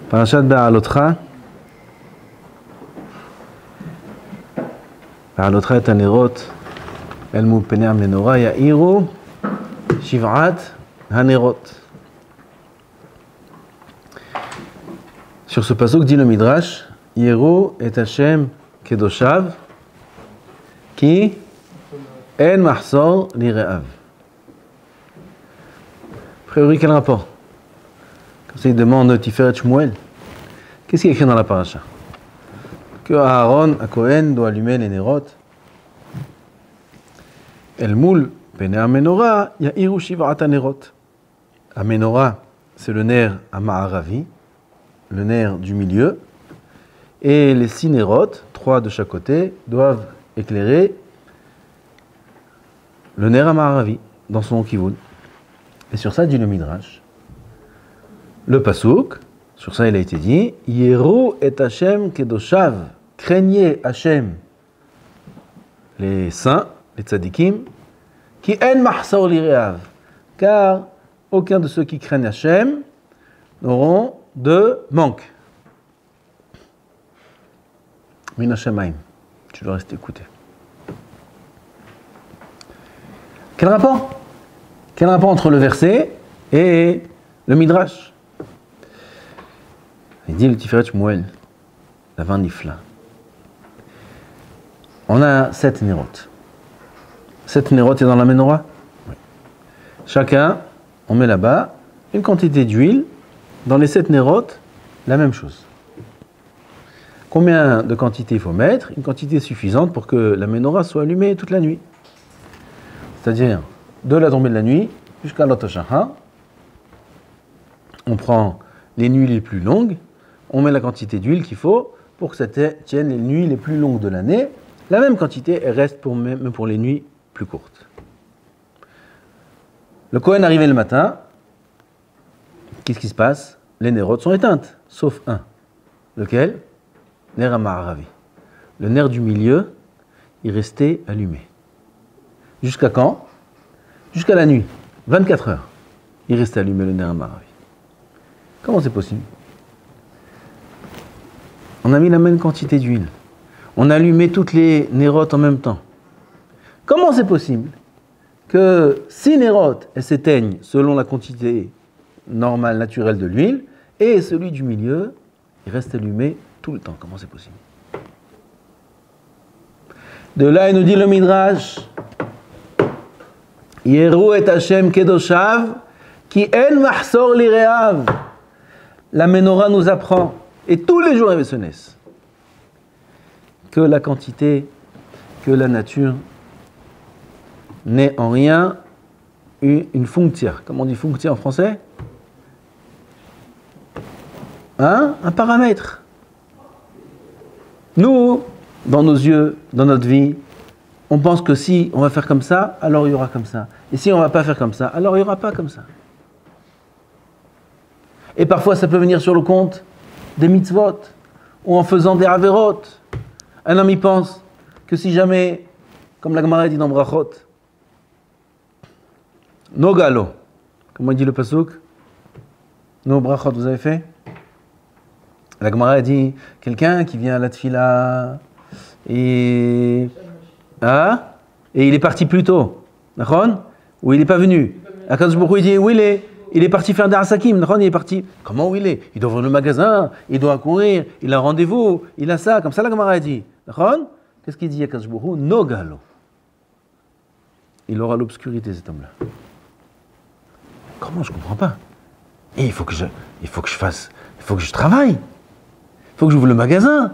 Parashat Ba'alotra. Ba'alotra et Hanerot. El Mupene Menora Ya'iru Shiv'at Hanerot. Sur ce pasuk dit le Midrash, Yeru et Hashem Kedoshav qui en mahsor lire'av. A priori, quel rapport? Comme ça, il demande Tiferet Shmuel. Qu'est-ce qu'il y a écrit dans la paracha? Que Aaron, à Kohen, doit allumer les Nerot. El Moul, Pene Amenora, Ya'iru Shiv'at Hanerot. Amenora, c'est le nerf à Ma'aravi, le nerf du milieu. Et les 6 Nerot, 3 de chaque côté, doivent éclairer le nerf à Ma'aravi, dans son kivun. Et sur ça dit le Midrash. Le pasuk, sur ça il a été dit, Yeru et Hashem kedoshav, craignez Hashem, les saints, les tzadikim, qui en mahsor lire'av, car aucun de ceux qui craignent Hashem n'auront de manque. Min Hashemaim, tu dois rester écouté. Quel rapport? Quel rapport entre le verset et le Midrash? Il dit le Tiferet Shmuel, la vin nifla. On a 7 Nerot. 7 Nerot est dans la Menorah. Oui. Chacun, on met là-bas une quantité d'huile. Dans les 7 Nerot, la même chose. Combien de quantité il faut mettre? Une quantité suffisante pour que la Menorah soit allumée toute la nuit. C'est-à-dire, de la tombée de la nuit jusqu'à l'Otoshaha, on prend les nuits les plus longues, on met la quantité d'huile qu'il faut pour que ça tienne les nuits les plus longues de l'année. La même quantité, elle reste même pour les nuits plus courtes. Le Kohen arrivé le matin, qu'est-ce qui se passe? Les Nerot sont éteintes, sauf un. Lequel? Ner HaMa'aravi. Le nerf du milieu, il restait allumé. Jusqu'à quand? Jusqu'à la nuit, 24 heures. Il restait allumé le ner HaMa'aravi. Comment c'est possible? On a mis la même quantité d'huile. On a allumé toutes les nérotes en même temps. Comment c'est possible que 6 nérotes s'éteignent selon la quantité normale, naturelle de l'huile, et celui du milieu, il reste allumé tout le temps? Comment c'est possible? De là, il nous dit le Midrash, Yeru et Hashem kedoshav, ki en mahsor lire'av. La Menorah nous apprend, et tous les jours, que la quantité, que la nature n'est en rien une fonction. Comment on dit fonction en français? Un paramètre. Nous, dans nos yeux, dans notre vie, on pense que si on va faire comme ça, alors il y aura comme ça. Et si on ne va pas faire comme ça, alors il n'y aura pas comme ça. Et parfois, ça peut venir sur le compte des mitzvot, ou en faisant des averot. Un homme y pense que si jamais, comme la Gemara dit dans Brachot, no galo, comment il dit le pasuk? No brachot, vous avez fait? La Gemara dit, quelqu'un qui vient à la tfila, et il est parti plus tôt, ou il n'est pas venu. Akadosh Baruch Hu, il dit, où il est? Il est parti faire des asakim, il est parti. Comment où il est? Il doit voir le magasin, il doit courir, il a un rendez-vous, il a ça, comme ça la Gemara dit. Qu'est-ce qu'il dit à Akadosh Baruch Hu? No galo. Il aura l'obscurité, cet homme-là. Comment? Je ne comprends pas. Et il faut que je travaille. Il faut que j'ouvre le magasin.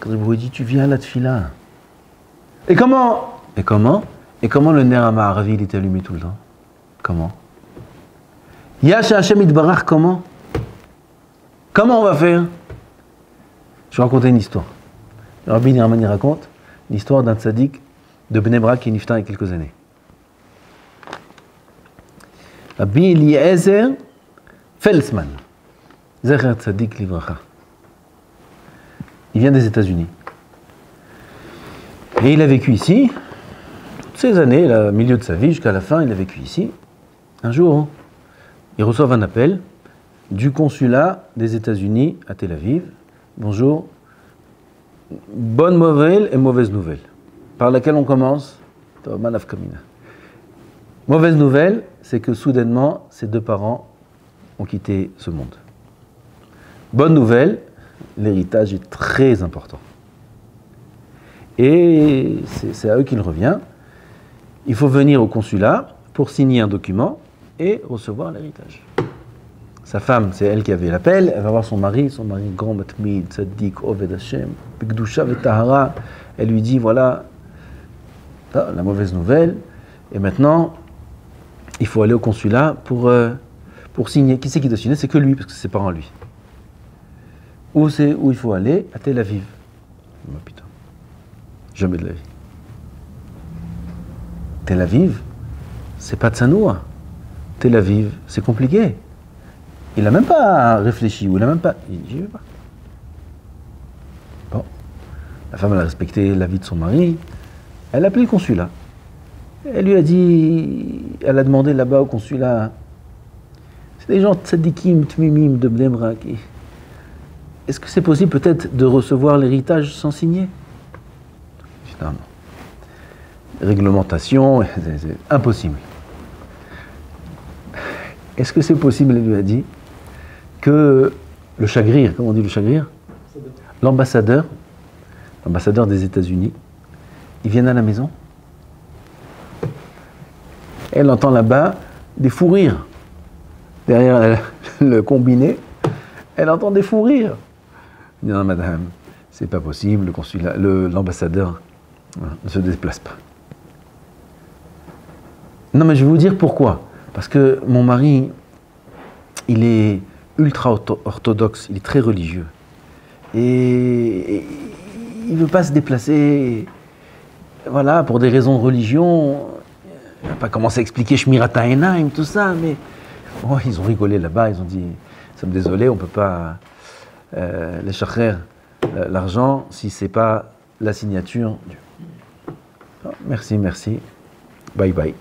Akadosh Baruch Hu dit, tu viens à la tfila. Et comment le ner HaMa'aravi, il est allumé tout le temps? Comment? Yash Hashem Itbarach, comment on va faire? Je vais raconter une histoire. Le Rabbi Nirman raconte l'histoire d'un tzaddik de Bnei Brak qui est niftar il y a quelques années. Rabbi Eliezer Felsman, Zecher Tzaddik Livracha. Il vient des États-Unis. Et il a vécu ici, toutes ces années, au milieu de sa vie, jusqu'à la fin, il a vécu ici. Un jour, ils reçoivent un appel du consulat des États-Unis à Tel Aviv. Bonjour. Bonne nouvelle et mauvaise nouvelle. Par laquelle on commence? Mauvaise nouvelle, c'est que soudainement, ses deux parents ont quitté ce monde. Bonne nouvelle, l'héritage est très important. Et c'est à eux qu'il revient. Il faut venir au consulat pour signer un document et recevoir l'héritage. Sa femme, c'est elle qui avait l'appel, elle va voir son mari grand matmid, tzaddik, oved Hashem, b'kedusha v'tahara. Elle lui dit, voilà, la mauvaise nouvelle, et maintenant, il faut aller au consulat pour signer. Qui c'est qui doit signer? C'est que lui, parce que c'est ses parents, lui. Où il faut aller? À Tel Aviv. Oh, putain. Jamais de la vie. Tel Aviv, c'est pas Tsanoua. Tel Aviv, c'est compliqué. Il n'a même pas réfléchi, ou il n'a même pas... J'y vais pas. Bon. La femme, elle a respecté l'avis de son mari. Elle a appelé le consulat. Elle lui a dit... Elle a demandé là-bas au consulat... C'est des gens tzadikim, tmimim, de Bnei Brak. Est-ce que c'est possible peut-être de recevoir l'héritage sans signer? Non, non. Réglementation, c'est impossible. Est-ce que c'est possible, elle lui a dit, que le chagrir, comment on dit le chagrir? L'ambassadeur des États-Unis, il vienne à la maison. Elle entend là-bas des fous rires. Derrière le combiné, elle entend des fous rires. Non, madame, c'est pas possible, le consulat, l'ambassadeur ne se déplace pas. Non, mais je vais vous dire pourquoi. Parce que mon mari, il est ultra orthodoxe, il est très religieux. Et il ne veut pas se déplacer, voilà, pour des raisons de religion. Il n'a pas commencé à expliquer Shmirat HaEinaim, tout ça, mais oh, ils ont rigolé là-bas, ils ont dit, nous sommes désolés, on ne peut pas les chacher l'argent si ce n'est pas la signature. Oh, merci, merci, bye bye.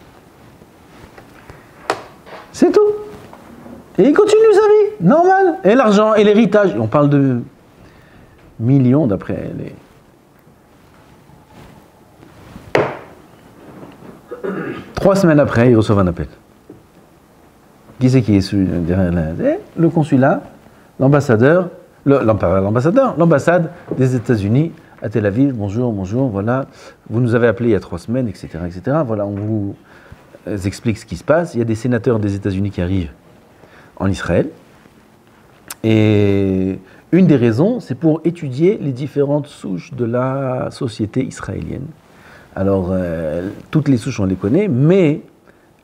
C'est tout. Et il continue sa vie, normal. Et l'argent, et l'héritage. On parle de millions d'après les... Trois semaines après, ils reçoivent un appel. Qui c'est qui est derrière le consulat, l'ambassadeur, l'ambassade des États-Unis à Tel Aviv. Bonjour, voilà. Vous nous avez appelé il y a 3 semaines, etc., etc. Voilà, on vous explique ce qui se passe. Il y a des sénateurs des États-Unis qui arrivent en Israël. Et une des raisons, c'est pour étudier les différentes souches de la société israélienne. Alors, toutes les souches, on les connaît, mais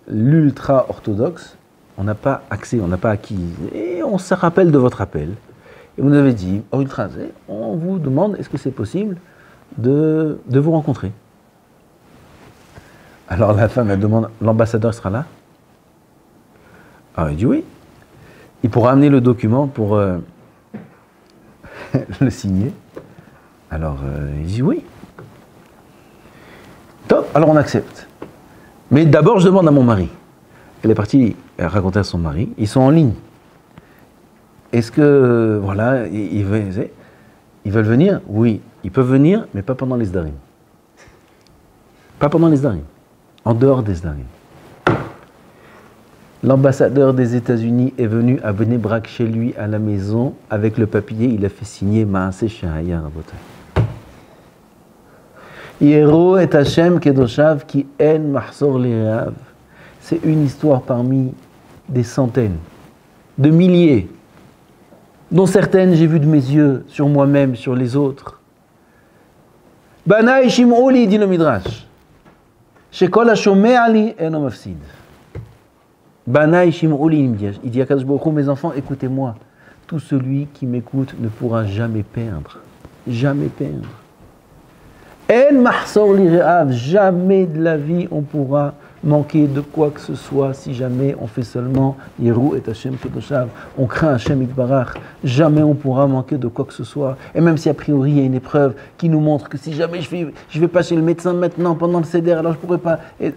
l'ultra-orthodoxe, on n'a pas accès, on n'a pas acquis. Et on se rappelle de votre appel. Et vous nous avez dit, ultra, on vous demande, est-ce que c'est possible de vous rencontrer? Alors la femme, elle demande, l'ambassadeur sera là? Alors il dit oui. Il pourra amener le document pour le signer. Alors il dit oui. Top, alors on accepte. Mais d'abord je demande à mon mari. Elle est partie raconter à son mari. Ils sont en ligne. Est-ce que, voilà, ils veulent venir? Oui, ils peuvent venir, mais pas pendant les Sdarim. Pas pendant les Sdarim. En dehors des Sdarim. L'ambassadeur des États-Unis est venu à Bnei Brak chez lui à la maison avec le papier, il a fait signer Maaseh Shehaya Rabotai. Yero et Hashem Kedoshav ki en mahsor lireav. C'est une histoire parmi des centaines, de milliers, dont certaines j'ai vues de mes yeux, sur moi-même, sur les autres. Banaï Shim'oli, dit le Midrash. Shekol hashomea li eno mafsid. Banaï Shim'oli, il dit à Kadosh Baruch Hu, mes enfants, écoutez-moi. Tout celui qui m'écoute ne pourra jamais perdre. Jamais perdre. En mahsor li re'av, jamais de la vie on pourra manquer de quoi que ce soit si jamais on fait seulement Yeru et Hashem Kedoshav, on craint Hashem Yitbarach, jamais on pourra manquer de quoi que ce soit. Et même si a priori il y a une épreuve qui nous montre que si jamais je vais pas chez le médecin maintenant pendant le Seder, alors je pourrais pas. Et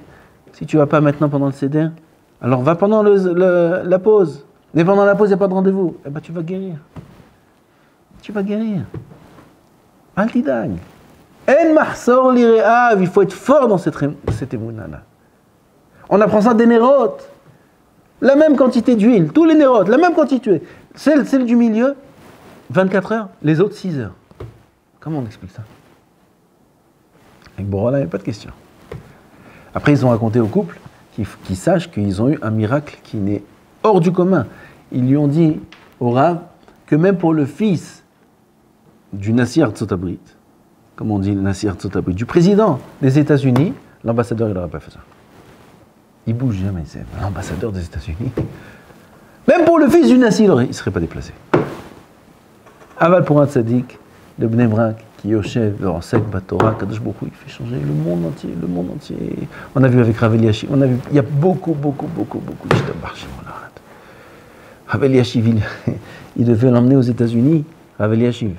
si tu vas pas maintenant pendant le Seder, alors va pendant la pause. Mais pendant la pause, il n'y a pas de rendez-vous. Eh bien, tu vas guérir. Tu vas guérir. Altidag. En mahsor lire'av. Il faut être fort dans cette émouna-là. On apprend ça des nérotes. La même quantité d'huile, tous les nérotes, la même quantité. Celle du milieu, 24 heures, les autres 6 heures. Comment on explique ça? Avec Borola, il n'y a pas de question. Après, ils ont raconté au couple qu'ils sachent qu'ils ont eu un miracle qui n'est hors du commun. Ils lui ont dit au Rav que même pour le fils du Nassir Tzot-Abrit, comme on dit le Nassir Tzot-Abrit, du président des États-Unis, l'ambassadeur, il n'aurait pas fait ça. Il bouge jamais, c'est l'ambassadeur des États-Unis. Même pour le fils du Nassir, il ne serait pas déplacé. Aval pour un tzaddik de Bnei Brak, qui Yoshev, Versek, Batora, Kadosh Baruch Hu, il fait changer le monde entier. On a vu avec Rav Eliashiv, il y a beaucoup d'ishtabach chez mon arrête. Rav Eliashiv, il devait l'emmener aux États-Unis, Rav Eliashiv,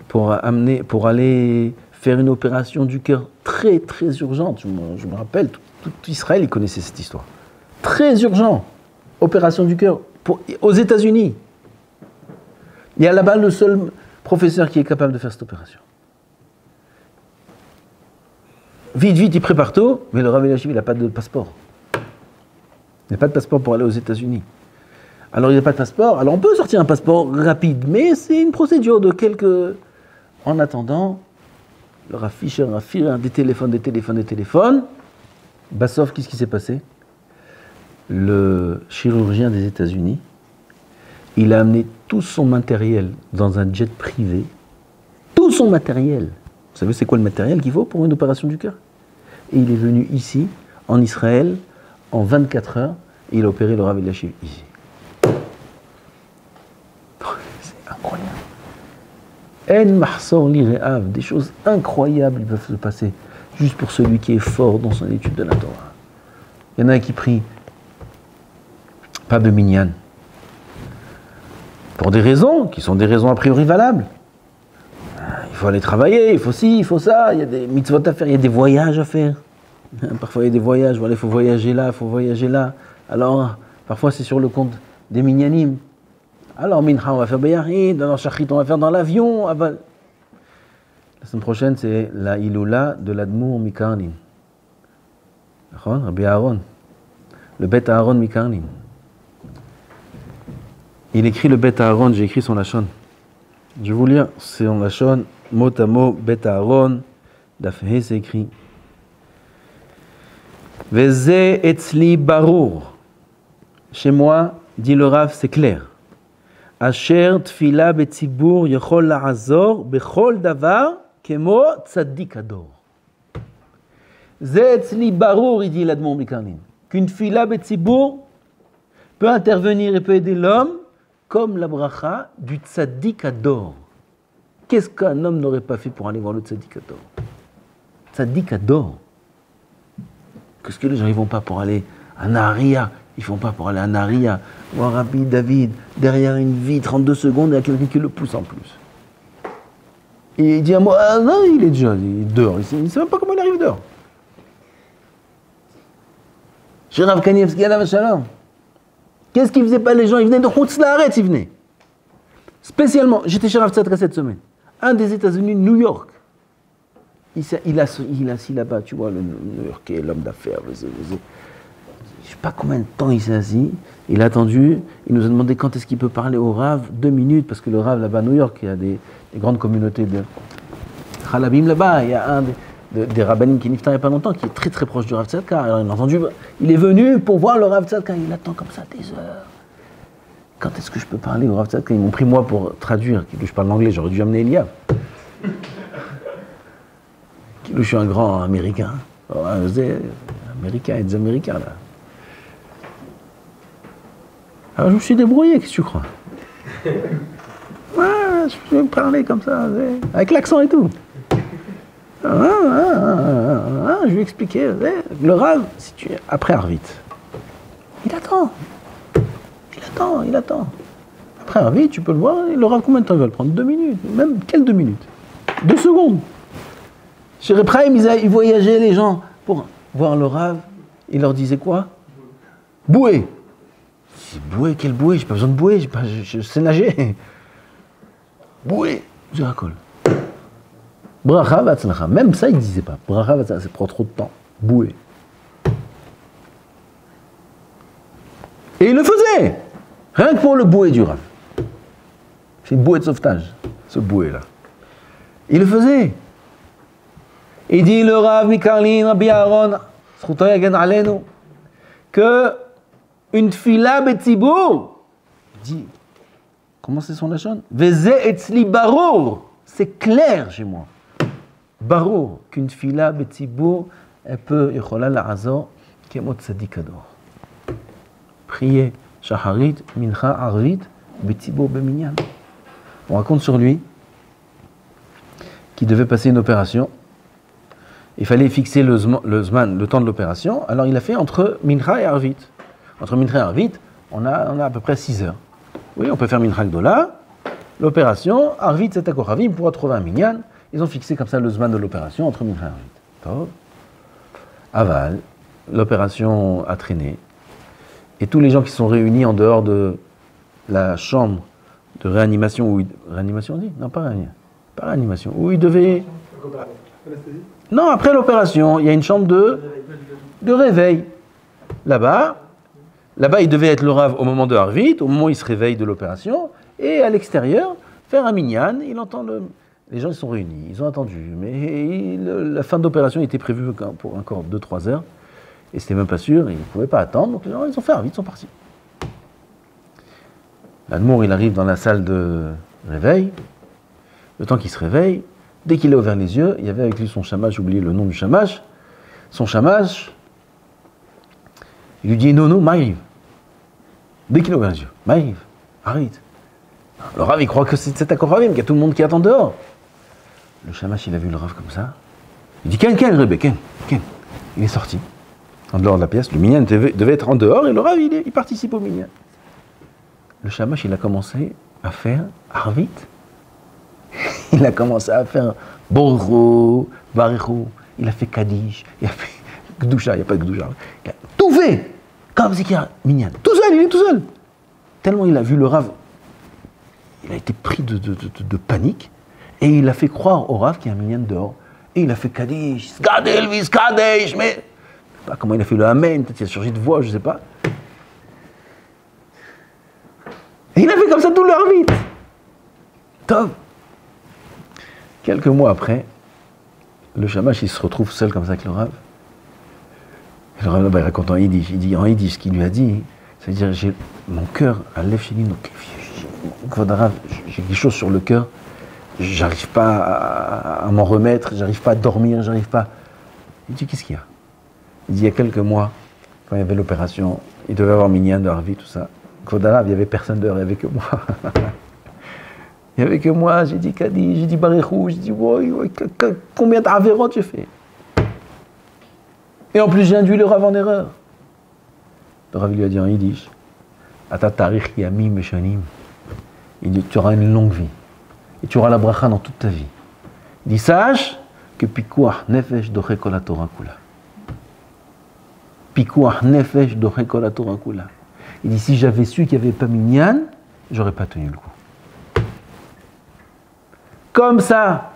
pour aller faire une opération du cœur très urgente. Je me rappelle, tout Israël, il connaissait cette histoire. Très urgent, opération du cœur, aux États-Unis. Il y a là-bas le seul professeur qui est capable de faire cette opération. Vite, il prépare tout, mais le Rav Eliashiv, il n'a pas de passeport. Il n'a pas de passeport pour aller aux États-Unis. Alors, il n'a pas de passeport. Alors, on peut sortir un passeport rapide, mais c'est une procédure de quelques... En attendant, le Rav Fisher a filé des téléphones. Bassov, qu'est-ce qui s'est passé? Le chirurgien des États-Unis, il a amené tout son matériel dans un jet privé. Tout son matériel. Vous savez c'est quoi le matériel qu'il faut pour une opération du cœur? Et il est venu ici, en Israël, en 24 heures, et il a opéré le Rav Eliashiv ici. C'est incroyable. En mahsor lire'av, des choses incroyables peuvent se passer juste pour celui qui est fort dans son étude de la Torah. Il y en a qui prient pas de minyan. Pour des raisons qui sont des raisons a priori valables. Il faut aller travailler, il faut ci, il faut ça, il y a des mitzvot à faire, il y a des voyages à faire. Parfois il y a des voyages, voilà, il faut voyager là, il faut voyager là. Alors, parfois c'est sur le compte des minyanim. Alors, mincha on va faire Beyarid, alors shachrit on va faire dans l'avion. La semaine prochaine c'est la Iloula de l'Admour Mikarlin. Rabbi Aaron. Le Bet Aaron Mikarlin. Il écrit le Bet Aaron, j'ai écrit son lachon. Je vais vous lire, c'est en lachon, mot à mot, Bet Aaron, d'Afhe, c'est écrit. Veze etzli barour. Chez moi, dit le Rav, c'est clair. Asher tfila betzibur yechol la'azor bechol davar kemo tzaddik ador. Ze etzli barour, il dit l'Admor Mikarlin. Qu'une fila betzibur peut intervenir et peut aider l'homme comme la bracha du tzaddik ador. Qu'est-ce qu'un homme n'aurait pas fait pour aller voir le tzaddik ador? Tzaddik ador. Qu'est-ce que les gens ne vont pas pour aller à Naharia? Ils ne font pas pour aller à Naharia, voir Rabbi David, derrière une vitre, 32 secondes, il y a quelqu'un qui le pousse en plus. Et il dit à moi, ah non, il est déjà dehors, il ne sait même pas comment il arrive dehors. Chez Rav Kanievski, alav shalom. Qu'est-ce qu'ils faisaient pas les gens? Ils venaient de Chutz Laaretz, ils venaient. Spécialement, j'étais chez Rav Tzadka cette semaine. Un des États-Unis, New York. Il a assis là-bas, tu vois, le New-Yorkais, l'homme d'affaires. Je ne sais pas combien de temps il s'est assis. Il a attendu. Il nous a demandé quand est-ce qu'il peut parler au Rav. 2 minutes, parce que le Rav là-bas à New York, il y a des grandes communautés de Chalabim là-bas. Il y a un des rabbanim qui niftar il n'y a pas longtemps, qui est très proche du Rav Tzadka. Alors il a entendu, il est venu pour voir le Rav Tzadka. Il attend comme ça des heures. Quand est-ce que je peux parler au Rav Tzadka? Ils m'ont pris moi pour traduire. Je parle l'anglais, j'aurais dû amener Eliav. Je suis un grand américain. Américain et des Américains là. Alors je me suis débrouillé, qu'est-ce que tu crois? Ouais, je vais me parler comme ça, avec l'accent et tout. Je vais expliquer. Le Rav, après Arvit, il attend. Après Arvit, tu peux le voir. Le Rav, combien de temps il va le prendre? 2 minutes. Même quelles 2 minutes? 2 secondes. Chez Repraim, ils voyageaient les gens pour voir le Rav. Il leur disait quoi? Boué. dis, bouée, quelle bouée? J'ai pas besoin de bouée, je sais nager. Bouée, je racole. Bracha vatzlacha. Même ça, il ne disait pas. Bracha vatzlacha, ça prend trop de temps. Bouée. Et il le faisait. Rien que pour le bouée du Rav. C'est une bouée de sauvetage, ce bouée-là. Il le faisait. Il dit le Rav Mikarlin, Rabbi Aaron, que une tfila betzibour, il dit, comment c'est son lachon? Veze etzli barour, c'est clair chez moi. Barour, qu'une tfila betzibour, elle peut, yochola la'azor, kemot tzadik ador. Prier, shaharit, mincha, arvit, betzibour beminyan. On raconte sur lui qu'il devait passer une opération. Il fallait fixer le temps de l'opération. Alors il a fait entre mincha et arvit. Entre mincha et arvit, on a à peu près 6 heures. Oui, on peut faire mincha gdola, l'opération, arvit c'est à koravim, on pourra trouver un minyan. Ils ont fixé comme ça le zman de l'opération entre mincha et arvit. Aval, l'opération a traîné. Et tous les gens qui sont réunis en dehors de la chambre de réanimation, réanimation on dit? Non, pas réanimation, où ils devaient... Non, après l'opération, il y a une chambre de réveil. Là-bas, il devait être le Rav au moment de Harvit, au moment où il se réveille de l'opération, et à l'extérieur, faire un minyan, il entend les gens ils sont réunis, ils ont attendu, mais la fin de l'opération était prévue pour encore 2-3 heures, et c'était même pas sûr, ils ne pouvaient pas attendre, donc les gens ils ont fait Harvit, ils sont partis. L'Admour, il arrive dans la salle de réveil, le temps qu'il se réveille, dès qu'il a ouvert les yeux, il y avait avec lui son shamash, j'ai oublié le nom du shamash. Son shamash, il lui dit non, m'arrive. Dès qu'il a ouvert les yeux, m'arrive, arrête. Le Rav, il croit que c'est à Koravim, qu'il y a tout le monde qui attend dehors. Le shamash, il a vu le Rav comme ça. Il dit Ken, Rebbe, Ken. Il est sorti, en dehors de la pièce. Le minyan devait être en dehors et le Rav, il participe au minyan. Le shamash, il a commencé à faire Arvit. Il a commencé à faire Borro, Barecho, il a fait Kaddish, il a fait Gdusha, il n'y a pas de Gdusha. Il a tout fait, comme c'est qu'il y a Minyan. Tout seul, il est tout seul. Tellement il a vu le Rav, il a été pris de panique, et il a fait croire au Rav qu'il y a un Minyan dehors. Et il a fait Kaddish, Skadel, Kaddish, mais... Je sais pas comment il a fait le Amen, peut-être il a changé de voix, je ne sais pas. Et il a fait comme ça tout le Harvit. Top. Quelques mois après, le shamash il se retrouve seul comme ça avec le Rav. Et le Rav il raconte en yiddish. Il dit en yiddish ce qu'il lui a dit. C'est-à-dire, j'ai mon cœur à lèvres chez lui. J'ai quelque chose sur le cœur. J'arrive pas à m'en remettre. J'arrive pas à dormir. J'arrive pas. Il dit qu'est-ce qu'il y a? Il dit il y a quelques mois, quand il y avait l'opération, il devait avoir minyan de Harvit, tout ça. Kvodarav, il n'y avait personne dehors, il n'y avait que moi. Il n'y avait que moi, j'ai dit Kaddish, j'ai dit Barechou, j'ai dit combien d'avérotes j'ai fait. Et en plus, j'ai induit le Rav en erreur. Le Rav lui a dit en yiddish, Ata tarich yamim meshanim. Il dit tu auras une longue vie. Et tu auras la bracha dans toute ta vie. Il dit sache que pikuach nefesh doche kol haTorah kula. Pikuach nefesh doche kol haTorah kula. Il dit si j'avais su qu'il n'y avait pas minyan, j'aurais pas tenu le coup. Comme ça,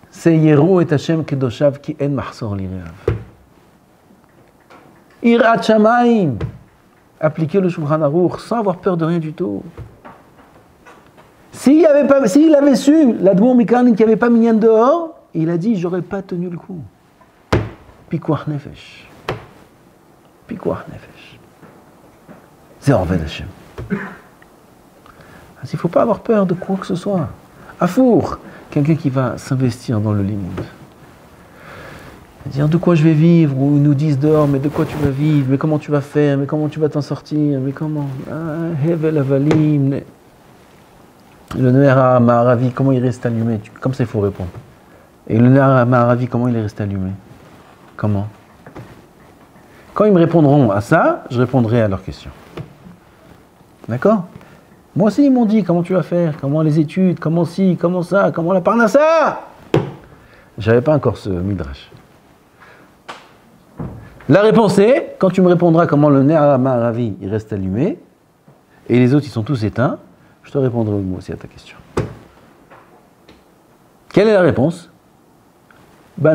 c'est Yero et Hashem Kedoshav qui en mahsor l'ireav. Irat Shamaim. Appliquer le Shulchan Aruch sans avoir peur de rien du tout. S'il avait su, l'Admour Mikarlin qui n'avait pas minyan dehors, il a dit j'aurais pas tenu le coup. Pikuach nefesh. Pikuach nefesh. C'est Orved Hashem. Il ne faut pas avoir peur de quoi que ce soit. Afour, quelqu'un qui va s'investir dans le limud. Dire de quoi je vais vivre, ou ils nous disent dehors, mais de quoi tu vas vivre, mais comment tu vas faire, mais comment tu vas t'en sortir, mais comment. Hevel Avalim. Le Ner HaMaharavi, comment il reste allumé? Comme ça, il faut répondre. Et le Ner HaMaharavi, comment il est resté allumé? Comment? Quand ils me répondront à ça, je répondrai à leurs questions. D'accord? Moi aussi, ils m'ont dit comment tu vas faire, comment les études, comment ci, comment ça, comment la parnassa. J'avais pas encore ce midrash. La réponse est, quand tu me répondras comment le Ner HaMaharavi il reste allumé, et les autres ils sont tous éteints, je te répondrai moi aussi à ta question. Quelle est la réponse? Il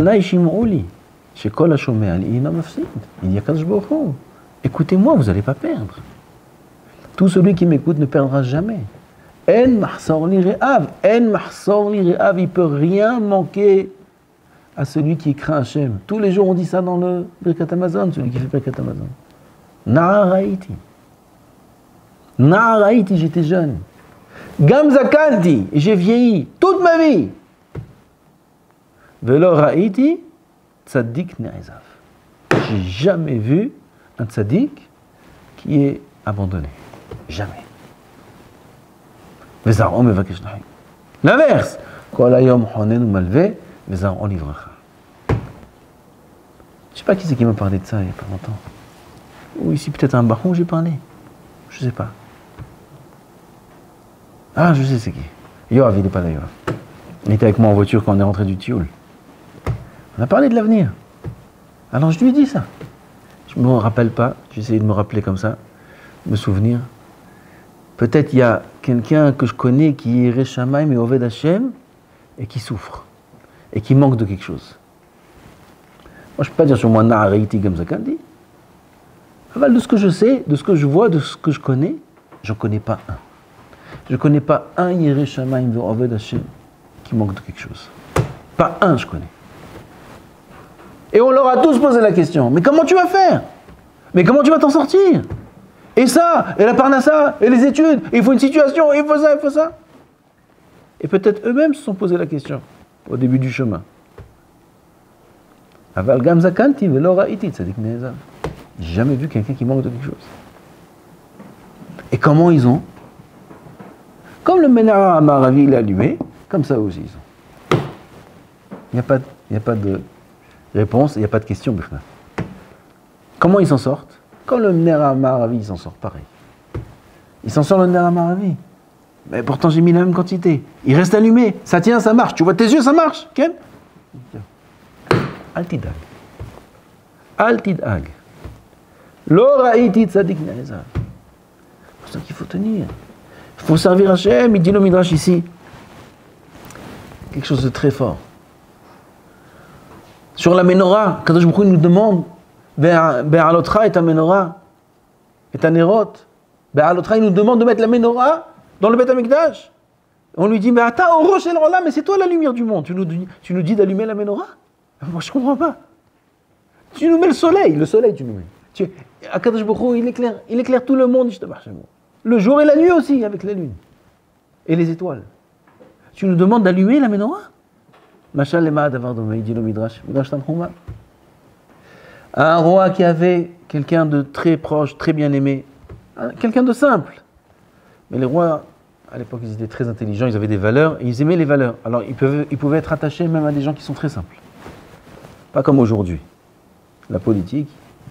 dit à Kadosh Baruch Hu, écoutez-moi, vous n'allez pas perdre. Tout celui qui m'écoute ne perdra jamais. En mahsor li re'av, il peut rien manquer à celui qui craint Hachem. Tous les jours on dit ça dans le Birkat Hamazon, celui qui fait Birkat Hamazon. Na'araiti, j'étais jeune. Gam zakanti, j'ai vieilli toute ma vie. Velo ra'iti, tzaddik ne'ezav. J'ai jamais vu un tzaddik qui est abandonné. Jamais. L'inverse. Kol hayom honen umalve, vezar'o livracha. Je ne sais pas qui c'est qui m'a parlé de ça il n'y a pas longtemps. Ou ici peut-être un baron, j'ai parlé. Je ne sais pas. Ah, je sais c'est qui. Yoav, il n'est pas là, Yoav. Il était avec moi en voiture quand on est rentré du Tioul. On a parlé de l'avenir. Alors je lui ai dit ça. Je ne me rappelle pas, j'ai essayé de me rappeler comme ça, me souvenir. Peut-être il y a quelqu'un que je connais qui est Reshamaim et Oved Hashem et qui souffre et qui manque de quelque chose. Moi je ne peux pas dire sur moi Na'araiti Gamzakandi. De ce que je sais, de ce que je vois, de ce que je connais, je ne connais pas un. Je ne connais pas un Yerei Shamayim ve'Oved Hashem qui manque de quelque chose. Pas un, je connais. Et on leur a tous posé la question, mais comment tu vas faire? Mais comment tu vas t'en sortir? Et ça, et la parnassa, et les études, et il faut une situation, et il faut ça, il faut ça. Et peut-être eux-mêmes se sont posé la question au début du chemin. Aval gam zakanti velo ra'iti tzadik ne'ezav. J'ai jamais vu quelqu'un qui manque de quelque chose. Et comment ils ont? Comme le Menara Amaravi il est allumé, comme ça aussi ils ont. Il n'y a pas de réponse, il n'y a pas de question. Comment ils s'en sortent? Comme le Menara Amaravi, il s'en sort pareil. Il s'en sort le Menara Amaravi. Mais pourtant j'ai mis la même quantité. Il reste allumé, ça tient, ça marche. Tu vois tes yeux, ça marche. Ken? Altidag. Altidag. Lo ra'iti tzadik ne'ezav. C'est pour ça qu'il faut tenir. Il faut servir Hachem. Il dit le Midrash ici. Quelque chose de très fort. Sur la menorah, Kadosh Baruch Hu nous demande Be'alotra et ta menorah et ta nerot. Be'alotra, il nous demande de mettre la menorah dans le Beth Amikdash. On lui dit mais attends, au rocher là, mais c'est toi la lumière du monde. Tu nous dis d'allumer la menorah? Moi je comprends pas. Tu nous mets le soleil tu nous mets. Akadosh Baruch Hu, il éclaire tout le monde. Le jour et la nuit aussi avec la lune et les étoiles. Tu nous demandes d'allumer la menorah? Machal lema davar domei, dit le Midrash Tanchuma. Un roi qui avait quelqu'un de très proche, très bien aimé, quelqu'un de simple. Mais les rois, à l'époque, ils étaient très intelligents, ils avaient des valeurs, et ils aimaient les valeurs. Alors, ils pouvaient être attachés même à des gens qui sont très simples. Pas comme aujourd'hui. La politique,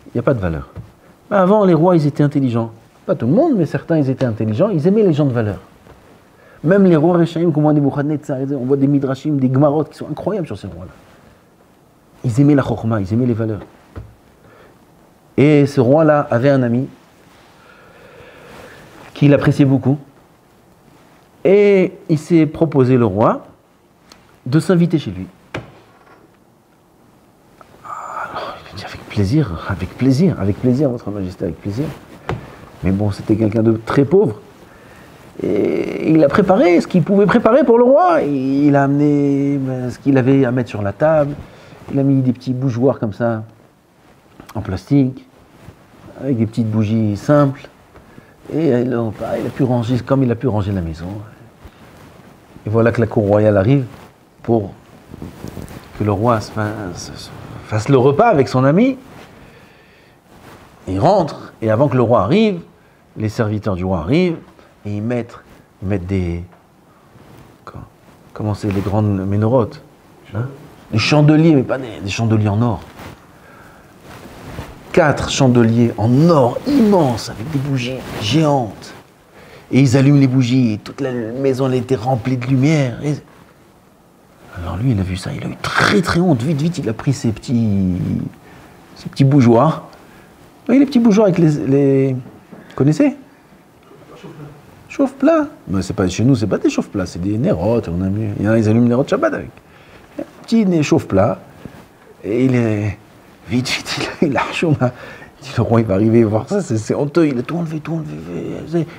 il n'y a pas de valeur. Mais avant, les rois, ils étaient intelligents. Pas tout le monde, mais certains, ils étaient intelligents. Ils aimaient les gens de valeur. Même les rois Réchaïm, comme on dit Nebuchadnezzar, on voit des midrashim, des gmarot qui sont incroyables sur ces rois-là. Ils aimaient la chokhma, ils aimaient les valeurs. Et ce roi-là avait un ami qu'il appréciait beaucoup. Et il s'est proposé, le roi, de s'inviter chez lui. Alors, il a dit avec plaisir, votre majesté, avec plaisir. Mais bon, c'était quelqu'un de très pauvre. Et il a préparé ce qu'il pouvait préparer pour le roi. Il a amené ce qu'il avait à mettre sur la table. Il a mis des petits bougeoirs comme ça, en plastique, avec des petites bougies simples. Et il a pu ranger comme il a pu ranger la maison. Et voilà que la cour royale arrive pour que le roi fasse le repas avec son ami. Il rentre, et avant que le roi arrive, les serviteurs du roi arrivent, et ils mettent des... Comment c'est, les grandes ménorotes, hein? Des chandeliers, mais pas des chandeliers en or. 4 chandeliers en or immenses, avec des bougies géantes. Et ils allument les bougies, et toute la maison elle était remplie de lumière. Alors lui, il a vu ça, il a eu très très honte. Vite, il a pris ses petits bougeoirs. Oui, les petits bougeoirs avec les... Vous connaissez? Chauffe-plat. Mais c'est pas, chez nous, c'est pas des chauffe-plats, c'est des nérotes. On a mis, il y en a, ils allument les nérotes Shabbat avec. Un petit chauffe-plat. Et il est. Vite, il a chouma. Le roi, il va arriver voir ça, c'est honteux. Il a tout enlevé.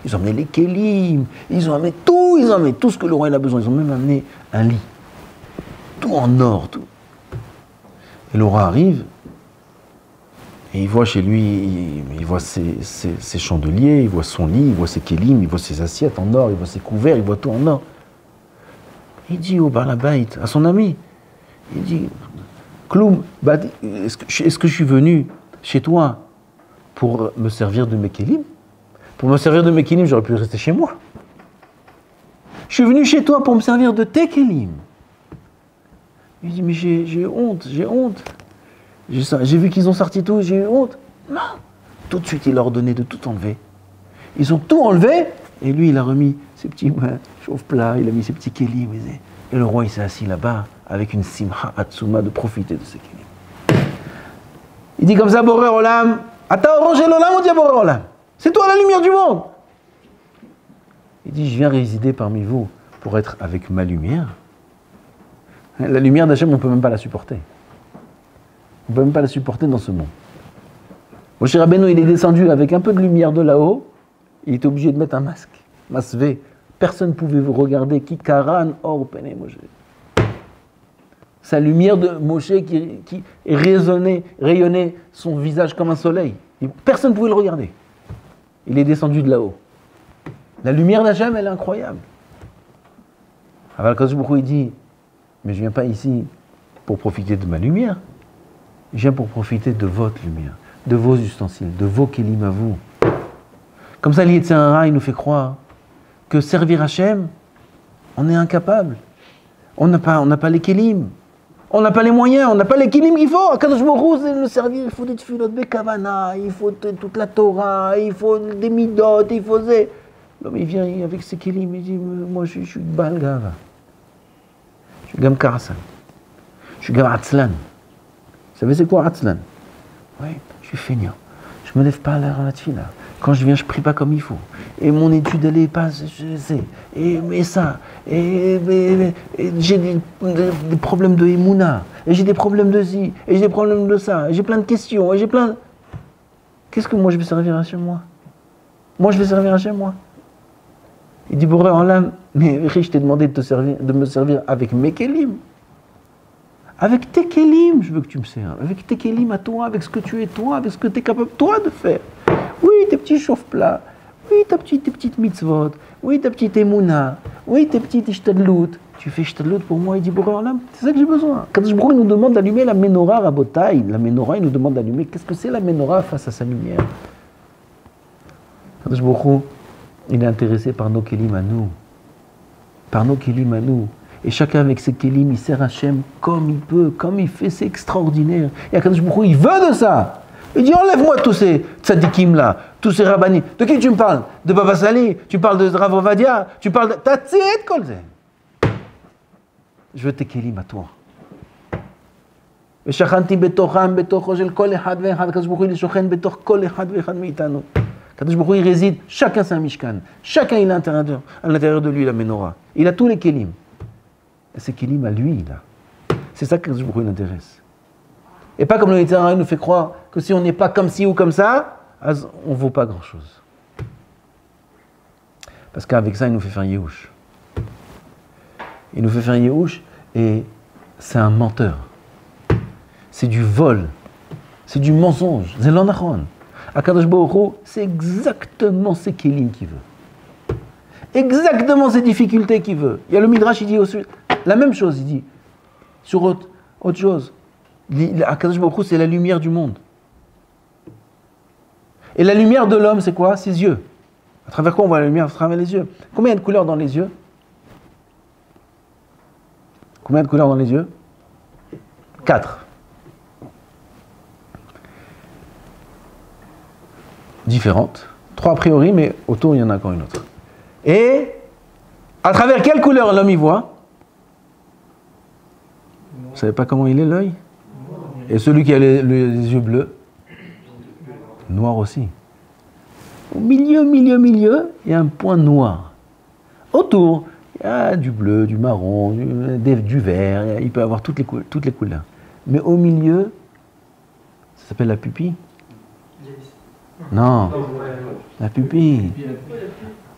Ils ont amené les kélim, ils ont amené tout ce que le roi il a besoin. Ils ont même amené un lit. Tout en or, tout. Et le roi arrive. Et il voit chez lui, il voit ses chandeliers, il voit son lit, il voit ses kélim, il voit ses assiettes en or, il voit ses couverts, il voit tout en or. Il dit au Balabait, à son ami, il dit, Kloum, est-ce que je suis venu chez toi pour me servir de mes kélim? Pour me servir de mes kélim, j'aurais pu rester chez moi. Je suis venu chez toi pour me servir de tes kélim. Il dit, mais j'ai honte. J'ai vu qu'ils ont sorti tout, j'ai eu honte. Non. Tout de suite, il leur donnait de tout enlever. Ils ont tout enlevé, et lui, il a remis ses petits chauffe-plats, il a mis ses petits kélim. Et le roi, il s'est assis là-bas, avec une simha atsuma de profiter de ses kélim. Il dit comme ça, Boré Olam, Ata orangé l'Olam, on dit Boré Olam. C'est toi la lumière du monde. Il dit, je viens résider parmi vous pour être avec ma lumière. La lumière d'Hachem, on ne peut même pas la supporter. On ne peut même pas la supporter dans ce monde. Moshe Rabbeinu, il est descendu avec un peu de lumière de là-haut, il était obligé de mettre un masque, masvé. Personne ne pouvait vous regarder. Ki karan or pene Moshe. Sa lumière de Moshe qui rayonnait son visage comme un soleil. Personne ne pouvait le regarder. Il est descendu de là-haut. La lumière d'Hachem, elle est incroyable. Aval Kadosh Baruch Hu, il dit, mais je ne viens pas ici pour profiter de ma lumière. Je viens pour profiter de votre lumière, de vos ustensiles, de vos kélim à vous. Comme ça, l'Yetzirah, il nous fait croire que servir Hachem, on est incapable. On n'a pas les kélim. On n'a pas les moyens, on n'a pas les kélim qu'il faut. Kadosh Baruch Hu, c'est le servir, il faut des tefilot bekavana, il faut toute la Torah, il faut des midot, il faut... L'homme, il vient avec ses kélim, il dit, moi, je suis Baal Gava. Je suis Gam Karasan. Je suis Gam Atzlan. Vous savez c'est quoi Atzlan? Oui, je suis feignant. Je me lève pas à l'heure à la tefila. Quand je viens, je prie pas comme il faut. Et mon étude, elle est pas, je sais. Et ça. Et j'ai des problèmes de Emouna. Et j'ai des problèmes de ci. Et j'ai des problèmes de ça. Et j'ai plein de questions. Et j'ai plein... Qu'est-ce que moi je vais servir à chez moi? Moi, je vais servir à chez moi. Il dit, Boré Olam, mais je t'ai demandé de me servir avec mes kélim. Avec tes kélim, je veux que tu me serves. Avec tes kélim à toi, avec ce que tu es toi, avec ce que tu es capable toi de faire. Oui, tes petits chauffe-plats. Oui, tes petites mitzvot. Oui, ta petite émouna. Oui, tes petites ishtadlout. Tu fais ishtadlout pour moi, il dit Boré Olam, c'est ça que j'ai besoin. Quand je nous demande d'allumer la menorah Rabotai, la menorah, il nous demande d'allumer. Qu'est-ce que c'est la menorah face à sa lumière? Quand je il est intéressé par nos kélim à nous. Par nos kélim à nous. Et chacun avec ses kélim, il sert Hachem comme il peut, comme il fait, c'est extraordinaire. Et Akadosh Baruch Hu, il veut de ça. Il dit, enlève-moi tous ces tzadikim là, tous ces rabbanis. De qui tu me parles? De Baba Sali? Tu parles de Rav Ovadia? Tu parles de... Tatzit kolze. Je veux tes kélim à toi. ושכנתי בתוכם, בתוכו של כל אחד ואחד, הקדוש ברוך הוא שוכן בתוך כל אחד ואחד מאיתנו. Kadosh Baruch Hu, il réside, chacun c'est un mishkan, chacun il a à l'intérieur de lui la menorah. Il a tous les kélim. Et ces kélim à lui, là. C'est ça que Kadosh Baruch Hu l'intéresse. Et pas comme le Yetzirah nous fait croire que si on n'est pas comme ci ou comme ça, on ne vaut pas grand-chose. Parce qu'avec ça, il nous fait faire Yehush. Il nous fait faire Yehush et c'est un menteur. C'est du vol. C'est du mensonge. C'est l'anachon. Akadosh Baruch Hu, c'est exactement ces kélim qu'il veut. Exactement ces difficultés qu'il veut. Il y a le Midrash, il dit aussi la même chose, il dit sur autre chose. Akadosh Baruch Hu, c'est la lumière du monde. Et la lumière de l'homme, c'est quoi? Ses yeux. À travers quoi on voit la lumière? À travers les yeux. Combien il y a de couleurs dans les yeux? Combien de couleurs dans les yeux? 4. Différentes. 3 a priori, mais autour, il y en a encore une autre. Et à travers quelle couleur l'homme y voit? Vous ne savez pas comment il est l'œil? Et celui qui a les yeux bleus? Noir aussi. Au milieu, il y a un point noir. Autour, il y a du bleu, du marron, du vert, il peut y avoir toutes les couleurs. Mais au milieu, ça s'appelle la pupille? Non, la pupille.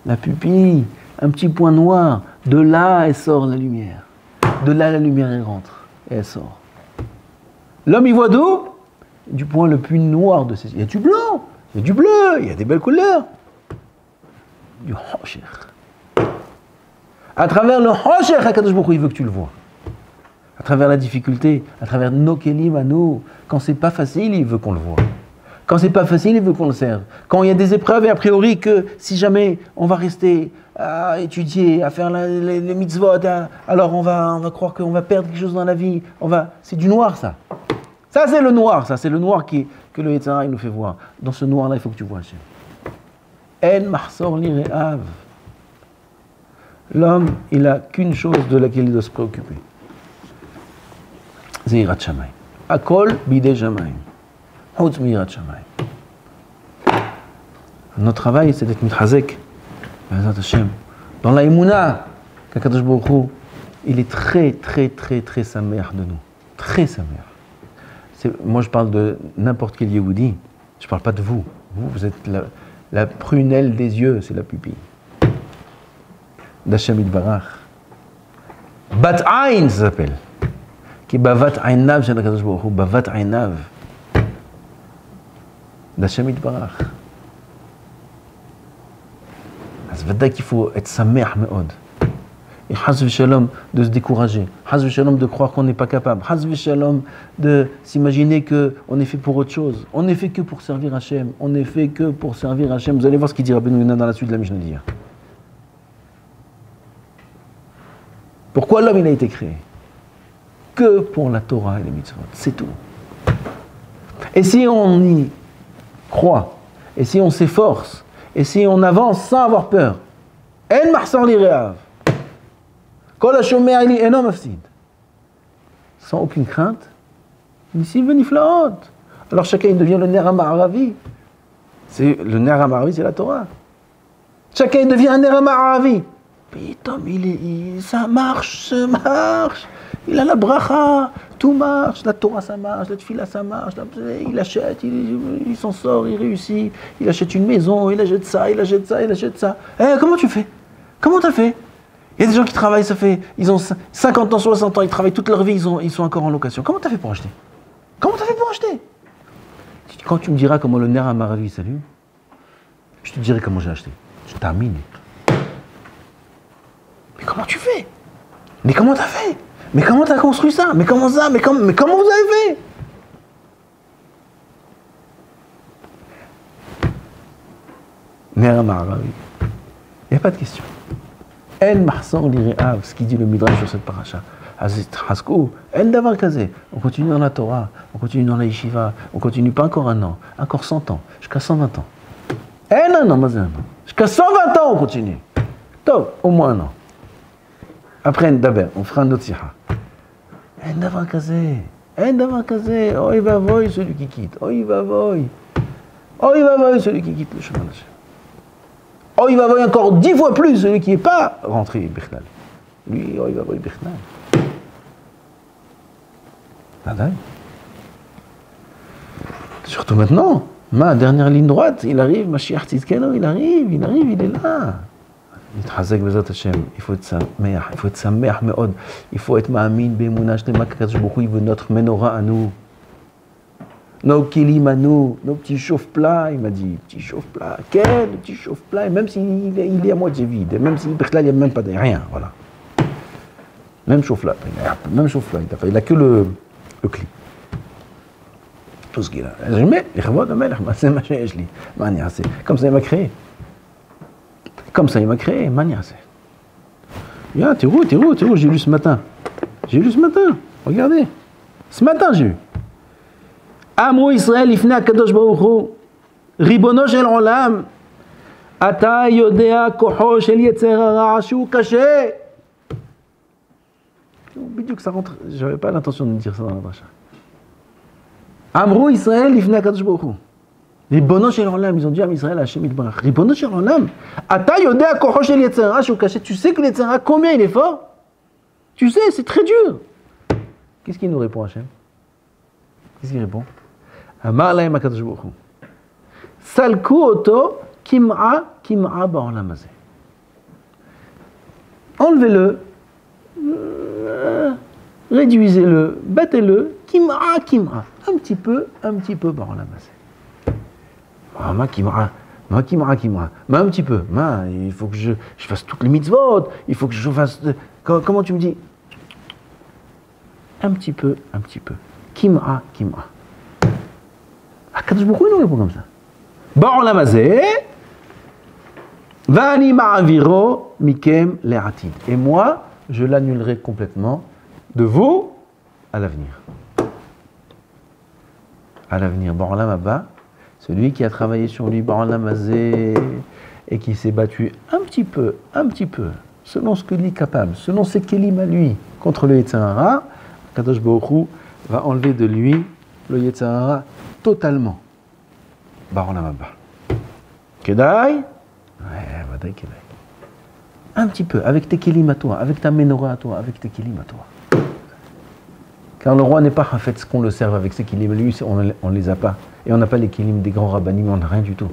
La pupille, un petit point noir. De là, elle sort la lumière. De là, la lumière, elle rentre. Et elle sort. L'homme, il voit d'où? Du point le plus noir de ses yeux. Il y a du blanc, il y a du bleu, il y a des belles couleurs. Du hosher. À travers le hosher, HaKadosh Baruch Hu, il veut que tu le vois. À travers la difficulté, à travers nos kelim à nous. Quand c'est pas facile, il veut qu'on le voit. Quand c'est pas facile, il veut qu'on le serve. Quand il y a des épreuves, et a priori que si jamais on va rester à étudier, à faire les mitzvot, alors on va croire qu'on va perdre quelque chose dans la vie. C'est du noir, ça. Ça, c'est le noir. Ça, c'est le noir que le Yetzirah nous fait voir. Dans ce noir-là, il faut que tu vois Hachem. En mahsor li re'av. L'homme, il n'a qu'une chose de laquelle il doit se préoccuper. C'est Yirat Shamayim. Akol bidei Shamayim. Hutz mi Yirat Shamayim. Notre travail, c'est d'être mitchazek. Dans la Emouna, qu'Akadosh Baruch Hu, il est très, très, très, très samer de nous. Très samer. Moi, je parle de n'importe quel Yehudi. Je ne parle pas de vous. Vous êtes la prunelle des yeux, c'est la pupille. D'Hashem Yitbarach. Bat Ayn, ça s'appelle. Qui bavat aynav, c'est l'Akadosh Baruch Hu. Bavat aynav. D'Hashem Yitbarach. Ça veut dire qu'il faut être samer me'od. Et Haz v'shalom de se décourager, Haz v'shalom de croire qu'on n'est pas capable, Haz v'shalom de s'imaginer qu'on est fait pour autre chose. On n'est fait que pour servir Hachem, on n'est fait que pour servir Hachem. Vous allez voir ce qu'il dit Rabbeinu Yonah dans la suite de la Mishnah d'hier. Pourquoi l'homme il a été créé? Que pour la Torah et les mitzvot, c'est tout. Et si on y croit, et si on s'efforce, et si on avance sans avoir peur, En mahsor li re'av. Kol hashomer li eno mafsid. Sans aucune crainte, ni veniflaot. Alors chacun il devient le ner ha'ma'aravi. Le ner ha'ma'aravi, c'est la Torah. Chacun il devient un ner ha'ma'aravi. Pitom, ça marche. Il a la bracha, tout marche, la Torah ça marche, la tfila ça marche, il achète, il s'en sort, il réussit, il achète une maison, il achète ça. Comment tu fais? Comment t'as fait? Il y a des gens qui travaillent, ils ont 50 ans, 60 ans, ils travaillent toute leur vie, ils sont encore en location. Comment t'as fait pour acheter? Quand tu me diras comment le ner ha'ma'aravi s'allume, je te dirai comment j'ai acheté. Je termine. Mais comment tu fais? Mais comment t'as fait? Mais comment t'as construit ça? Mais comment ça? Mais comment vous avez fait? Ner ha'ma'aravi. Il n'y a pas de question. En mahsor li re'av, ce qui dit le Midrash sur cette paracha. Azit haskou, en davar kazé. On continue dans la Torah, on continue dans la yeshiva, on continue pas encore un an, encore 100 ans, jusqu'à 120 ans. Un an, mais un an. Jusqu'à 120 ans, on continue. Top, au moins un an. Après, on fera un autre siha. En davar kazé. Oy vavoy celui qui quitte. Oy vavoy celui qui quitte le chemin d'Hachem. Oh, il va voir encore 10 fois plus celui qui n'est pas rentré, Bichnal. Lui, oh, il va voir Bichnal. Surtout maintenant, ma dernière ligne droite, il arrive, Mashiach Tzidkenu, il arrive, il est là. Il faut être sameach me'od, il faut être ma'amin be'emunah shlema qu'Akadosh Baruch Hu, il veut notre menorah à nous. Nos kilim à nous, nos petits chauffe-plats, il m'a dit, petit chauffe-plat, quel petit chauffe-plat, même s'il est à moitié vide, même s'il il n'y a même pas de rien, voilà. Même chauffe-plat, il n'a que le cli. Tout ce qu'il a. Comme ça il m'a créé. Viens, t'es où, j'ai lu ce matin. Regardez. Ce matin j'ai eu. Amro Israël ifna kadosh baruch hu ribono shel olam ata yodea koho shel yetzer hara shu caché. Bidouk ça rentre, j'avais pas l'intention de dire ça dans la dracha. Amro Israël ifna kadosh baruch hu. Ribono shel olam, ils ont dit à Israël, Hachem Yitbarach, Ribono shel olam, ata yodea kocho shel Yetzer hara shel kashet, tu sais que le Yetzer hara, combien il est fort? Tu sais, c'est très dur. Qu'est-ce qu'il nous répond, Hachem? Qu'est-ce qu'il répond? Amar lahem HaKadosh Baruch Hu, salku oto kim'a ba'olam hazeh. Enlevez-le, réduisez-le, battez-le, kim'a, un petit peu, ba'olam hazeh. Ma kim'a, mais un petit peu, il faut que je fasse toutes les mitzvot, il faut que je fasse, comment tu me dis? Un petit peu, kim'a. HaKadosh Baruch Hu nous répond comme ça. Ba'olam hazeh, va'ani ma'aviro mikem le'atid. Et moi, je l'annulerai complètement de vous à l'avenir. À l'avenir, Ba'olam haba, celui qui a travaillé sur lui, Ba'olam hazeh, et qui s'est battu un petit peu, selon ce qu'il est capable, selon ses kelim à lui, contre le Yetzer hara, Kadosh Baruch Hu va enlever de lui le Yetzer hara totalement. Ba'olam haba. Kedai? Ouais, Vadaï Kedai. Un petit peu, avec tes kelim à toi, avec ta menorah à toi, avec tes kelim à toi. Car le roi n'est pas en fait ce qu'on le serve avec ses kelim. Lui, on ne les a pas. Et on n'a pas les kelim des grands rabbinim, on n'a rien du tout.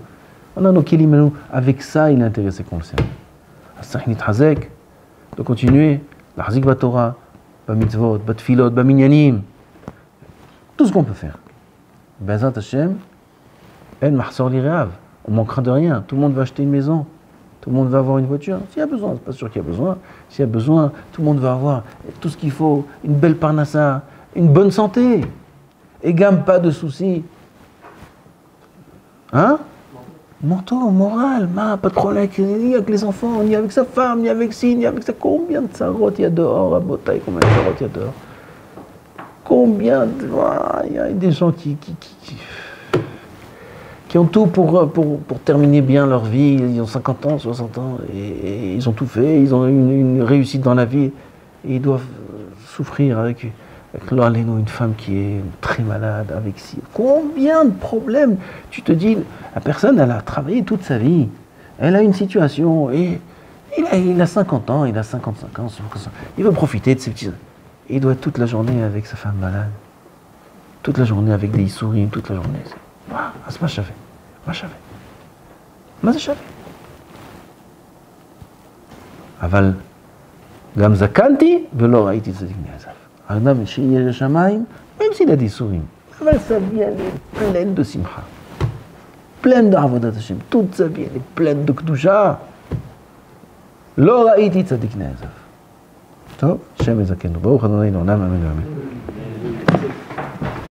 On a nos kelim à nous. Avec ça, il est intéressé qu'on le serve. As-sahinit hazek, de continuer. La hazik batorah, ba mitzvot, ba tfilot, ba minyanim. Tout ce qu'on peut faire. Bezat Hashem, en mahsor li re'av. On manquera de rien. Tout le monde va acheter une maison. Tout le monde va avoir une voiture. S'il y a besoin, c'est pas sûr qu'il y a besoin. S'il y a besoin, tout le monde va avoir tout ce qu'il faut. Une belle parnassa, une bonne santé. Et gamme, pas de soucis. Hein? Mental, moral, pas de problème ni avec les enfants, ni avec sa femme, ni avec ci, ni avec ça. Combien de sarotes il y a dehors à Botaï? Combien de sarotes il y a dehors? Combien de... Il y a des gens qui ont tout pour terminer bien leur vie. Ils ont 50 ans, 60 ans, et ils ont tout fait, ils ont une réussite dans la vie, et ils doivent souffrir avec une femme qui est très malade, avec si. Combien de problèmes? Tu te dis, la personne, elle a travaillé toute sa vie, elle a une situation, et il a 50 ans, il a 55 ans, il veut profiter de ses petits... Il doit être toute la journée avec sa femme malade, toute la journée avec des souris, toute la journée. C'est pas chavé. מה זה שווה? אבל גם זקנתי ולא ראיתי צדיק נעזב. האדם שיהיה לשמיים, même s'il a des souris, אבל sa vie elle est pleine de simcha, pleine d'avodat Hashem, toute sa vie elle est pleine de קדושה. לא ראיתי צדיק נעזב. טוב, השם יזכנו. ברוך ה' לעולם, אמן ואמן.